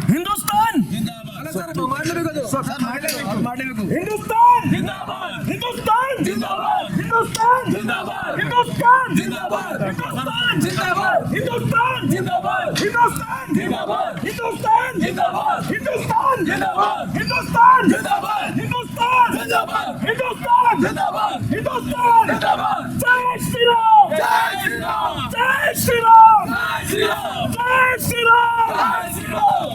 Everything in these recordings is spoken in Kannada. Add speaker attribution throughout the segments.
Speaker 1: हिंदुस्तान हिंदुस्तान जिंदाबाद हिंदुस्तान जिंदाबाद हिंदुस्तान जिंदाबाद हिंदुस्तान जिंदाबाद हिंदुस्तान जिंदाबाद हिंदुस्तान जिंदाबाद हिंदुस्तान जिंदाबाद हिंदुस्तान जिंदाबाद हिंदुस्तान जिंदाबाद हिंदुस्तान जिंदाबाद हिंदुस्तान जिंदाबाद हिंदुस्तान जिंदाबाद हिंदुस्तान जिंदाबाद जय श्री राम जय श्री राम जय श्री राम जय श्री राम जय श्री राम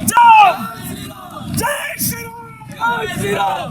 Speaker 1: जय श्री राम जय श्री राम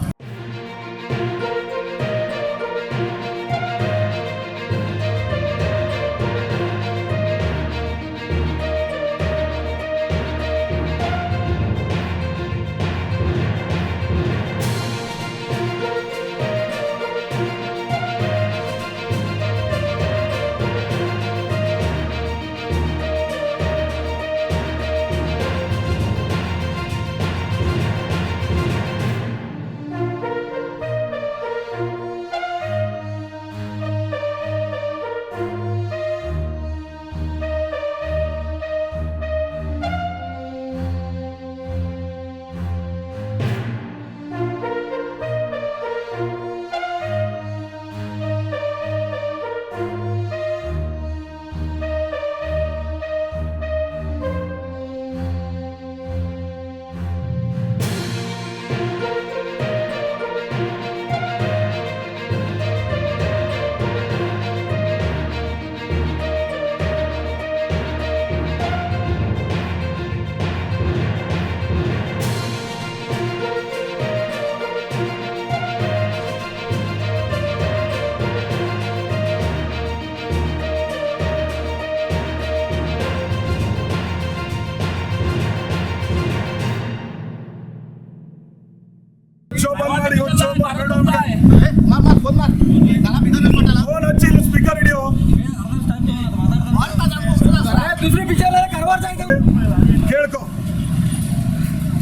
Speaker 1: ಕೇಳ್ಕೊ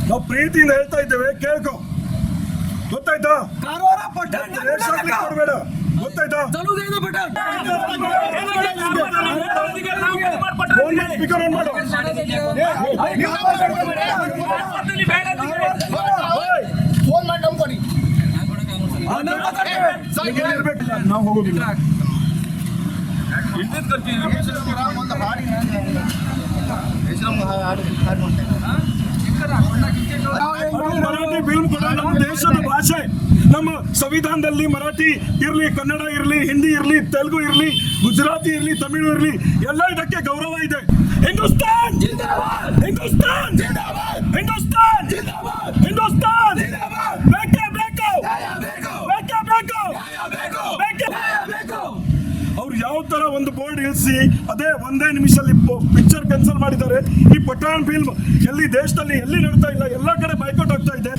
Speaker 1: ನಾವು ಪ್ರೀತಿಯಿಂದ ಹೇಳ್ತಾ ಇದ್ದೇವೆ ಕೇಳ್ಕೊ ಗೊತ್ತಾಯ್ತಾ ಕಾರವಾರ ಪಟ್ಟಣ ಕೊಡಬೇಡ ಗೊತ್ತಾಯ್ತಾ ಸ್ಪೀಕರ್ ಆನ್ ಮಾಡು ಫೋನ್ ಮಾಡಿ ನಂಬ್ಕೊಡಿ ನಾವು ಹೋಗೋದಿಲ್ಲ ಮರಾಠಿ ಫಿಲ್ಮ್ ಕೂಡ ನಮ್ಮ ದೇಶದ ಭಾಷೆ ನಮ್ಮ ಸಂವಿಧಾನದಲ್ಲಿ ಮರಾಠಿ ಇರಲಿ ಕನ್ನಡ ಇರಲಿ ಹಿಂದಿ ಇರಲಿ ತೆಲುಗು ಇರಲಿ ಗುಜರಾತಿ ಇರಲಿ ತಮಿಳು ಇರಲಿ ಎಲ್ಲ ಇದಕ್ಕೆ ಗೌರವ ಇದೆ ಹಿಂದೂಸ್ತಾನ್ ಹಿಂದೂಸ್ತಾನ್ ಹಿಂದೂಸ್ತಾನ್ ಹಿಂದೂಸ್ತಾನ್ ಬೇಕೇ ಬೇಕು ಅವ್ರು ಯಾವ ತರ ಒಂದು ಬೋರ್ಡ್ ಇಳಿಸಿ ಅದೇ ಒಂದೇ ನಿಮಿಷದಲ್ಲಿ ಪಿಕ್ಚರ್ ಕ್ಯಾನ್ಸಲ್ ಮಾಡಿದ್ದಾರೆ. ಈ ಪಠಾಣ್ ಫಿಲ್ಮ್ ಎಲ್ಲಿ ದೇಶದಲ್ಲಿ ಎಲ್ಲಿ ನಡೀತಾ ಇಲ್ಲ, ಎಲ್ಲ ಕಡೆ ಬೈಕಾಟ್ ಆಗ್ತಾ ಇದೆ.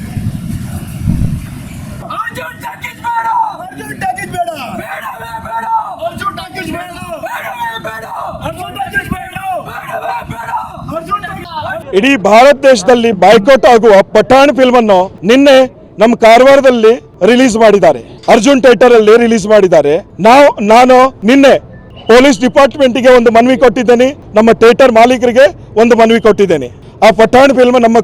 Speaker 2: ಇಡೀ ಭಾರತ ದೇಶದಲ್ಲಿ ಬಾಯ್ಕಾಟ್ ಆಗುವ ಪಠಾಣ್ ಫಿಲ್ಮ್ ಅನ್ನು ನಿನ್ನೆ ನಮ್ಮ ಕಾರವಾರದಲ್ಲಿ ರಿಲೀಸ್ ಮಾಡಿದ್ದಾರೆ. ಅರ್ಜುನ್ ಥಿಯೇಟರ್ ಅಲ್ಲಿ ರಿಲೀಸ್ ಮಾಡಿದ್ದಾರೆ. ನಾನು ನಿನ್ನೆ ಪೊಲೀಸ್ ಡಿಪಾರ್ಟ್ಮೆಂಟ್ಗೆ ಒಂದು ಮನವಿ ಕೊಟ್ಟಿದ್ದೇನೆ, ನಮ್ಮ ಥಿಯೇಟರ್ ಮಾಲೀಕರಿಗೆ ಒಂದು ಮನವಿ ಕೊಟ್ಟಿದ್ದೇನೆ. ಆ ಪಠಾಣ್ ಫಿಲ್ಮ್ ನಮ್ಮ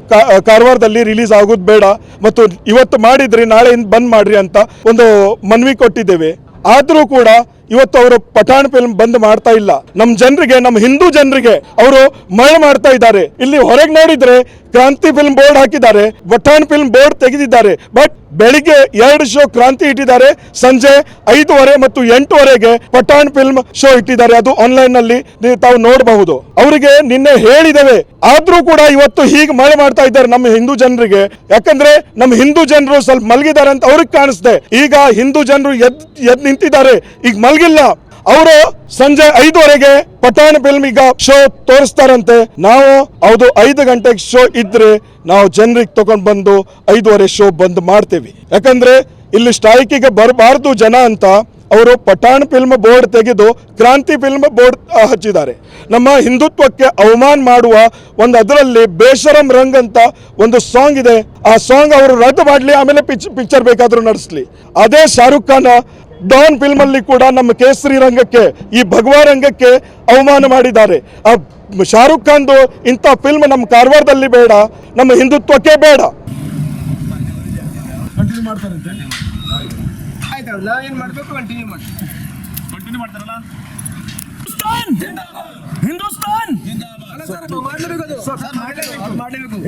Speaker 2: ಕಾರವಾರದಲ್ಲಿ ರಿಲೀಸ್ ಆಗೋದು ಬೇಡ ಮತ್ತು ಇವತ್ತು ಮಾಡಿದ್ರಿ ನಾಳೆಯಿಂದ ಬಂದ್ ಮಾಡ್ರಿ ಅಂತ ಒಂದು ಮನವಿ ಕೊಟ್ಟಿದ್ದೇವೆ. ಆದರೂ ಕೂಡ ಇವತ್ತು ಅವರು ಪಠಾಣ್ ಫಿಲ್ಮ್ ಬಂದ್ ಮಾಡ್ತಾ ಇಲ್ಲ. ನಮ್ಮ ಜನರಿಗೆ, ನಮ್ಮ ಹಿಂದೂ ಜನರಿಗೆ ಅವರು ಮರಳು ಮಾಡ್ತಾ ಇದ್ದಾರೆ. ಇಲ್ಲಿ ಹೊರಗೆ ನೋಡಿದ್ರೆ ಕ್ರಾಂತಿ ಫಿಲ್ಮ್ ಬೋರ್ಡ್ ಹಾಕಿದ್ದಾರೆ, ಪಠಾಣ್ ಫಿಲ್ಮ್ ಬೋರ್ಡ್ ತೆಗೆದಿದ್ದಾರೆ. ಬಟ್ ಬೆಳಿಗ್ಗೆ 2 ಶೋ ಕ್ರಾಂತಿ ಇಟ್ಟಿದ್ದಾರೆ, ಸಂಜೆ 5:30 ಮತ್ತು 8:30ಗೆ ಪಠಾಣ್ ಫಿಲ್ಮ್ ಶೋ ಇಟ್ಟಿದ್ದಾರೆ. ಅದು ಆನ್ಲೈನ್ ನಲ್ಲಿ ತಾವು ನೋಡಬಹುದು. ಅವರಿಗೆ ನಿನ್ನೆ ಹೇಳಿದ್ದೇವೆ, ಆದ್ರೂ ಕೂಡ ಇವತ್ತು ಹೀಗೆ ಮಳೆ ಮಾಡ್ತಾ ಇದ್ದಾರೆ ನಮ್ಮ ಹಿಂದೂ ಜನರಿಗೆ. ಯಾಕಂದ್ರೆ ನಮ್ಮ ಹಿಂದೂ ಜನರು ಸ್ವಲ್ಪ ಮಲಗಿದ್ದಾರೆ ಅಂತ ಅವ್ರಿಗೆ ಕಾಣಿಸ್ದೆ. ಈಗ ಹಿಂದೂ ಜನರು ಎದ್ ನಿಂತಿದ್ದಾರೆ, ಈಗ ಮಲಗಿಲ್ಲ. ಅವರು ಸಂಜೆ 5:30ಗೆ ಪಠಾಣ್ ಫಿಲ್ಮ್ ಈಗ ಶೋ ತೋರಿಸ್ತಾರಂತೆ. ನಾವು ಹೌದು 5 ಗಂಟೆಗೆ ಶೋ ಇದ್ರೆ ನಾವು ಜನರಿಗೆ ತಗೊಂಡ್ ಬಂದು 5:30 ಶೋ ಬಂದ್ ಮಾಡ್ತೇವೆ. ಯಾಕಂದ್ರೆ ಇಲ್ಲಿ ಸ್ಟ್ರೈಕಿಗೆ ಬರಬಾರ್ದು ಜನ ಅಂತ ಅವರು ಪಠಾಣ್ ಫಿಲ್ಮ್ ಬೋರ್ಡ್ ತೆಗೆದು ಕ್ರಾಂತಿ ಫಿಲ್ಮ್ ಬೋರ್ಡ್ ಹಚ್ಚಿದ್ದಾರೆ. ನಮ್ಮ ಹಿಂದುತ್ವಕ್ಕೆ ಅವಮಾನ ಮಾಡುವ ಒಂದು ಅದರಲ್ಲಿ ಬೇಷರಂ ರಂಗ್ ಅಂತ ಒಂದು ಸಾಂಗ್ ಇದೆ. ಆ ಸಾಂಗ್ ಅವರು ರದ್ದು ಮಾಡಲಿ, ಆಮೇಲೆ ಪಿಕ್ಚರ್ ಬೇಕಾದ್ರೂ ನಡೆಸಲಿ. ಅದೇ ಶಾರುಖ್ ಖಾನ್ ಡಾನ್ ಫಿಲ್ಮ್ ಅಲ್ಲಿ ಕೂಡ ನಮ್ಮ ಕೇಸರಿ ರಂಗಕ್ಕೆ, ಈ ಭಗವಾ ರಂಗಕ್ಕೆ ಅವಮಾನ ಮಾಡಿದ್ದಾರೆ. ಆ ಶಾರುಖ್ ಖಾನ್ದು ಇಂಥ ಫಿಲ್ಮ್ ನಮ್ಮ ಕಾರವಾರದಲ್ಲಿ ಬೇಡ, ನಮ್ಮ ಹಿಂದುತ್ವಕ್ಕೆ ಬೇಡ.
Speaker 1: ಕಂಟಿನ್ಯೂ ಮಾಡ್ತಾರಂತೆ.
Speaker 3: ಆಯ್ತಲ್ಲ, ಏನ್ ಮಾಡ್ಬೇಕು ಕಂಟಿನ್ಯೂ ಮಾಡಿ.
Speaker 1: ಕಂಟಿನ್ಯೂ ಮಾಡ್ತಾರಲ್ಲ. ಹಿಂದೂಸ್ತಾನ್
Speaker 3: ಅಲ್ಲ ಸರ್, ಮಾಡಲೇಬೇಕು ಅದು. ಮಾಡಲೇಬೇಕು.